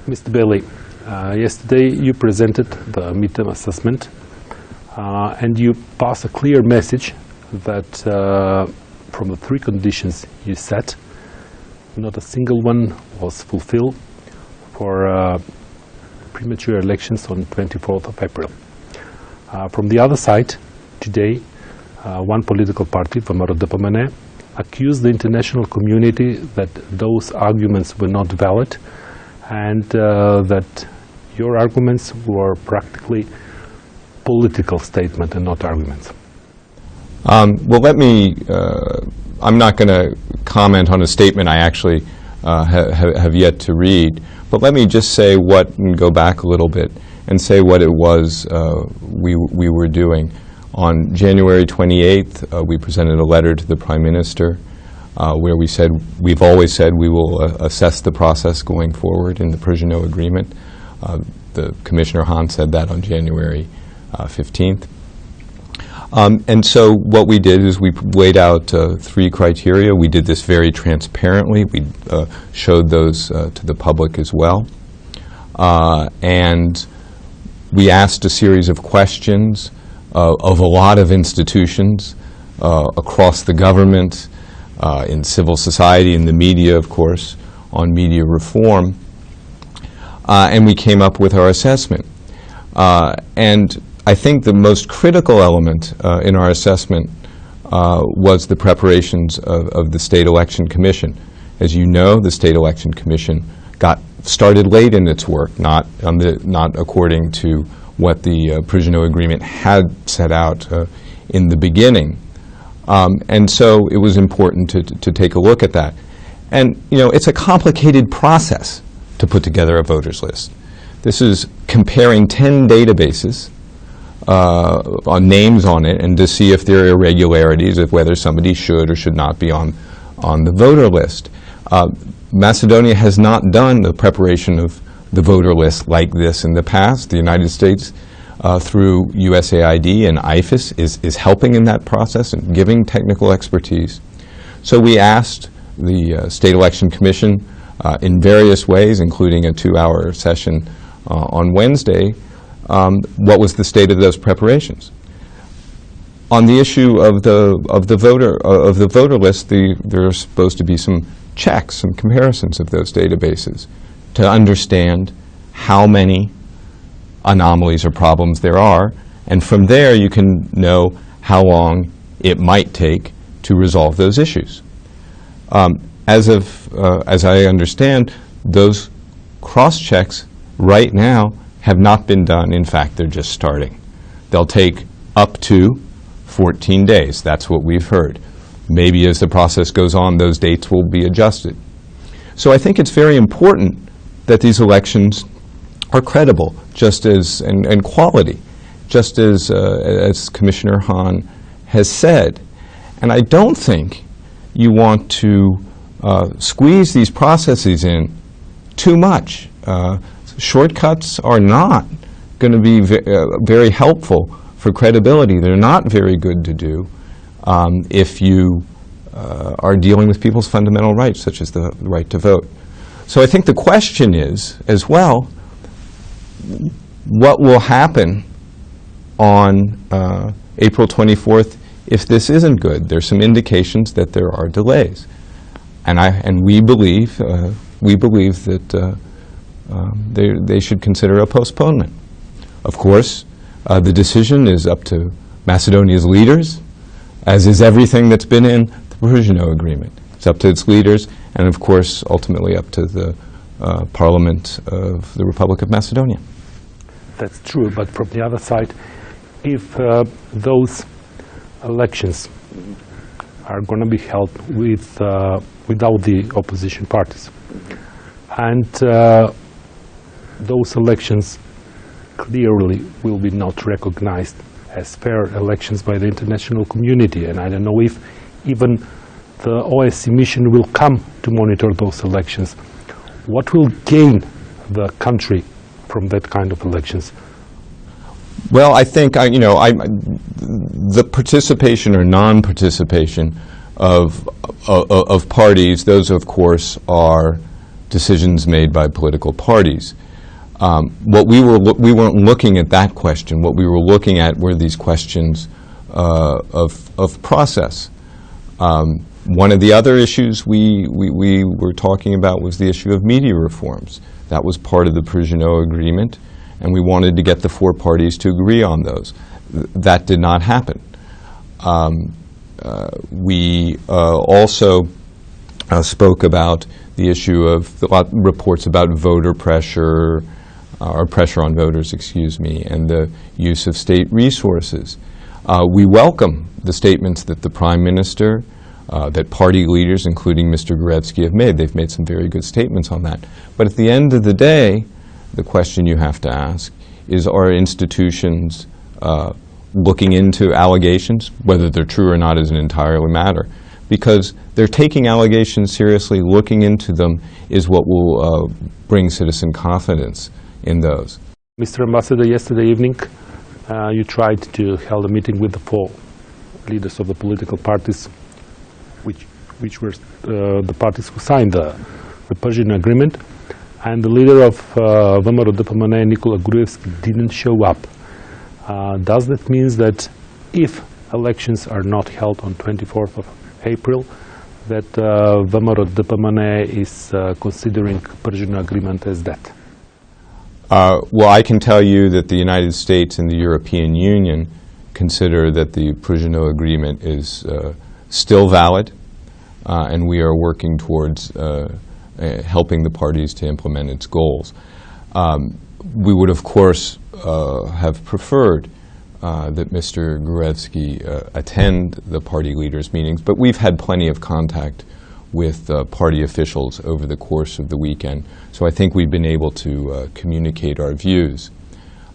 Mr. Bejli, yesterday you presented the midterm assessment and you passed a clear message that from the three conditions you set, not a single one was fulfilled for premature elections on 24th of April. From the other side, today, one political party, VMRO-DPMNE, accused the international community that those arguments were not valid and that your arguments were practically political statement and not arguments. Well, I'm not going to comment on a statement I actually have yet to read, but let me just say and go back a little bit and say what it was we were doing. On January 28th, we presented a letter to the Prime Minister where we've always said we will assess the process going forward in the Prigozhin agreement. The Commissioner Hahn said that on January 15th. And so what we did is we laid out three criteria. We did this very transparently. We showed those to the public as well. And we asked a series of questions of a lot of institutions across the government, in civil society, in the media, of course, on media reform. And we came up with our assessment. And I think the most critical element in our assessment was the preparations of the State Election Commission. As you know, the State Election Commission got started late in its work, not according to what the Prigozhin agreement had set out in the beginning. And so it was important to take a look at that. And it's a complicated process to put together a voters list. This is comparing 10 databases on names on it and to see if there are irregularities, of whether somebody should or should not be on the voter list. Macedonia has not done the preparation of the voter list like this in the past. The United States, through USAID and IFAS, is helping in that process and giving technical expertise. So we asked the State Election Commission in various ways, including a 2-hour session on Wednesday, what was the state of those preparations. On the issue of the voter list, there are supposed to be some checks, some comparisons of those databases to understand how many anomalies or problems there are, and from there you can know how long it might take to resolve those issues. As I understand, those cross-checks right now have not been done. In fact, they're just starting. They'll take up to 14 days. That's what we've heard. Maybe as the process goes on, those dates will be adjusted. So I think it's very important that these elections are credible, and quality, just as Commissioner Hahn has said. And I don't think you want to squeeze these processes in too much. Shortcuts are not going to be very helpful for credibility. They're not very good to do if you are dealing with people's fundamental rights, such as the right to vote. So I think the question is, as well, what will happen on April 24th if this isn't good? There's some indications that there are delays. And we believe that they should consider a postponement. Of course, the decision is up to Macedonia's leaders, as is everything that's been in the Prigozhin agreement. It's up to its leaders, and of course, ultimately up to the Parliament of the Republic of Macedonia. That's true, but from the other side, if those elections are going to be held without the opposition parties, and those elections clearly will be not recognized as fair elections by the international community, and I don't know if even the OSCE mission will come to monitor those elections. What will gain the country from that kind of elections? Well, I think the participation or non-participation of parties, those of course are decisions made by political parties. We weren't looking at that question. What we were looking at were these questions of process. One of the other issues we were talking about was the issue of media reforms. That was part of the Priggenot Agreement, and we wanted to get the four parties to agree on those. That did not happen. We also spoke about the issue of reports about voter pressure, or pressure on voters, excuse me, and the use of state resources. We welcome the statements that the Prime Minister, that party leaders, including Mr. Gruevski, have made. They've made some very good statements on that. But at the end of the day, the question you have to ask is, are institutions looking into allegations? Whether they're true or not is an entirely matter. Because they're taking allegations seriously, looking into them is what will bring citizen confidence in those. Mr. Ambassador, yesterday evening you tried to hold a meeting with the four leaders of the political parties, which were the parties who signed the Persian Agreement, and the leader of VMRO DPMNE, Nikola Gruevski, didn't show up. Does that mean that if elections are not held on 24th of April, that VMRO DPMNE is considering Persian Agreement as dead? Well, I can tell you that the United States and the European Union consider that the Priggenot Agreement is still valid, and we are working towards helping the parties to implement its goals. We would, of course, have preferred that Mr. Gruevski attend the party leaders' meetings, but we've had plenty of contact with party officials over the course of the weekend, so I think we've been able to communicate our views.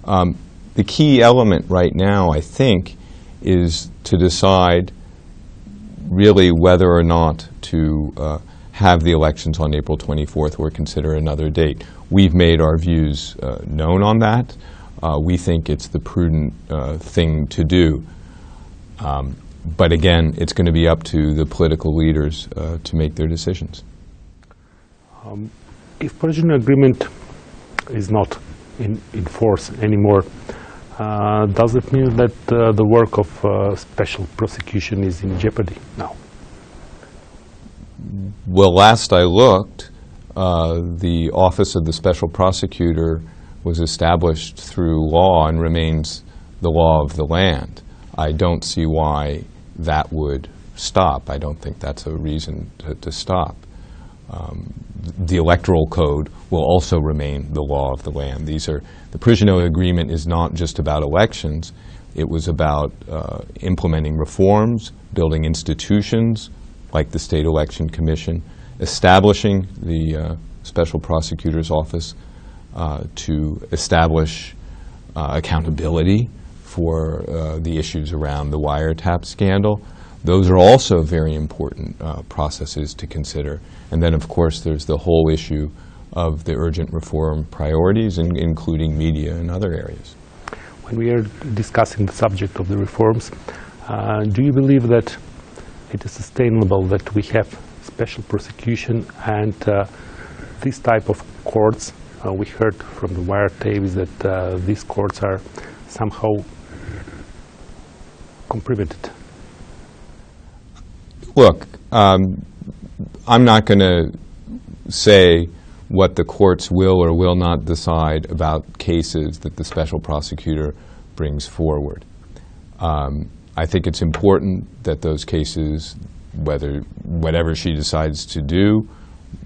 The key element right now, I think, is to decide really whether or not to have the elections on April 24th or consider another date. We've made our views known on that. We think it's the prudent thing to do. But again, it's going to be up to the political leaders to make their decisions. If Persian Agreement is not in force anymore, does it mean that the work of special prosecution is in jeopardy now? Well, last I looked, the Office of the Special Prosecutor was established through law and remains the law of the land. I don't see why that would stop. I don't think that's a reason to stop. The Electoral Code will also remain the law of the land. The Priggenot Agreement is not just about elections. It was about implementing reforms, building institutions like the State Election Commission, establishing the Special Prosecutor's Office to establish accountability for the issues around the wiretap scandal. Those are also very important processes to consider. And then, of course, there's the whole issue of the urgent reform priorities, including media and other areas. When we are discussing the subject of the reforms, do you believe that it is sustainable that we have special prosecution and this type of courts? We heard from the wiretaps that these courts are somehow compromised. Look, I'm not going to say what the courts will or will not decide about cases that the special prosecutor brings forward. I think it's important that those cases, whatever she decides to do,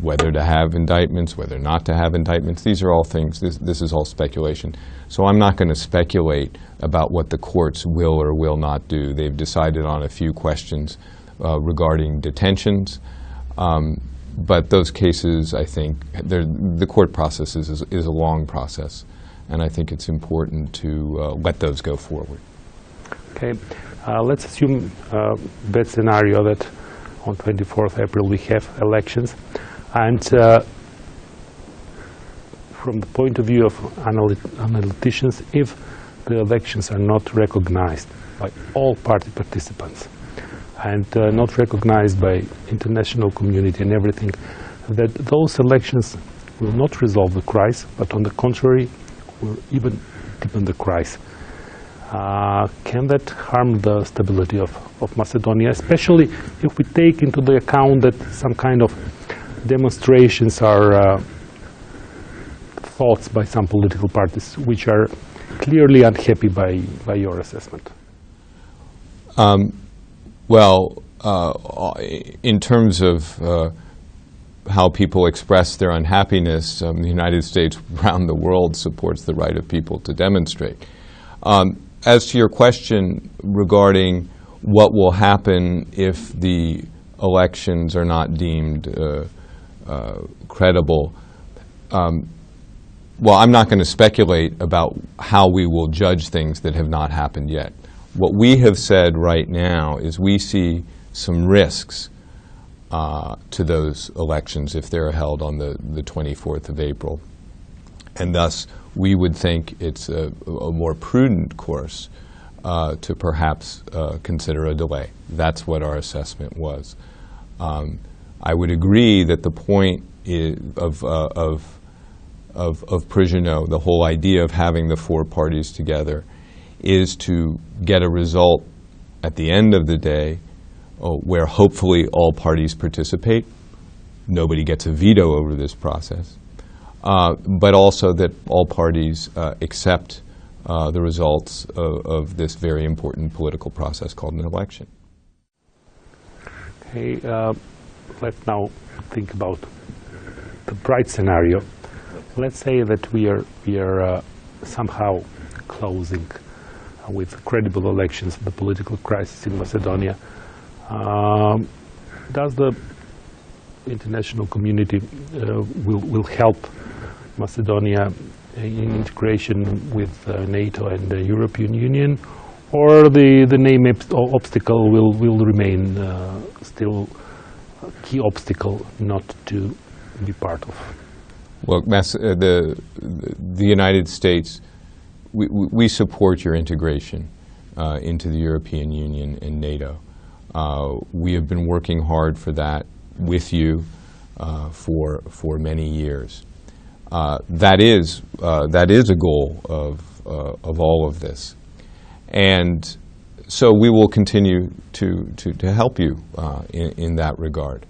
whether to have indictments, whether not to have indictments, these are all things, this is all speculation. So I'm not going to speculate about what the courts will or will not do. They've decided on a few questions regarding detentions, but those cases, I think, the court process is a long process, and I think it's important to let those go forward. Okay, let's assume bad scenario that on 24th April we have elections, and from the point of view of analyticians, if the elections are not recognized by all party participants and not recognized by international community and everything, that those elections will not resolve the crisis, but on the contrary, will even deepen the crisis. Can that harm the stability of Macedonia, especially if we take into the account that some kind of demonstrations are thoughts by some political parties which are clearly unhappy by your assessment? Well, in terms of how people express their unhappiness, the United States around the world supports the right of people to demonstrate. As to your question regarding what will happen if the elections are not deemed credible, well, I'm not going to speculate about how we will judge things that have not happened yet. What we have said right now is we see some risks to those elections if they're held on the 24th of April. And thus, we would think it's a more prudent course to perhaps consider a delay. That's what our assessment was. I would agree that the point of Prigino, the whole idea of having the four parties together, is to get a result at the end of the day where hopefully all parties participate. Nobody gets a veto over this process. But also that all parties accept the results of this very important political process called an election. Okay, let's now think about the bright scenario. Let's say that we are somehow closing with credible elections the political crisis in Macedonia. Does the international community will help Macedonia in integration with NATO and the European Union, or the name obstacle will remain still a key obstacle not to be part of? Well, the United States, we support your integration into the European Union and NATO. We have been working hard for that with you for many years. That is a goal of all of this, and so we will continue to help you in that regard.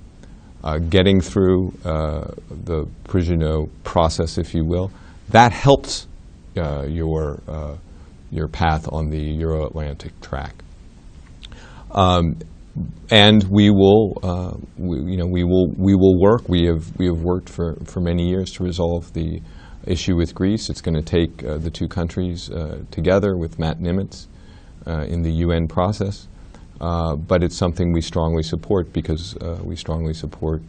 Getting through the Prigino process, if you will, that helps your path on the Euro-Atlantic track. And we will work. We have worked for many years to resolve the issue with Greece. It's going to take the two countries together with Matt Nimitz in the UN process. But it's something we strongly support because we strongly support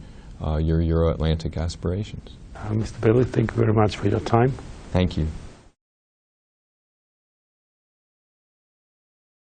your Euro-Atlantic aspirations. Mr. Bejli, thank you very much for your time. Thank you.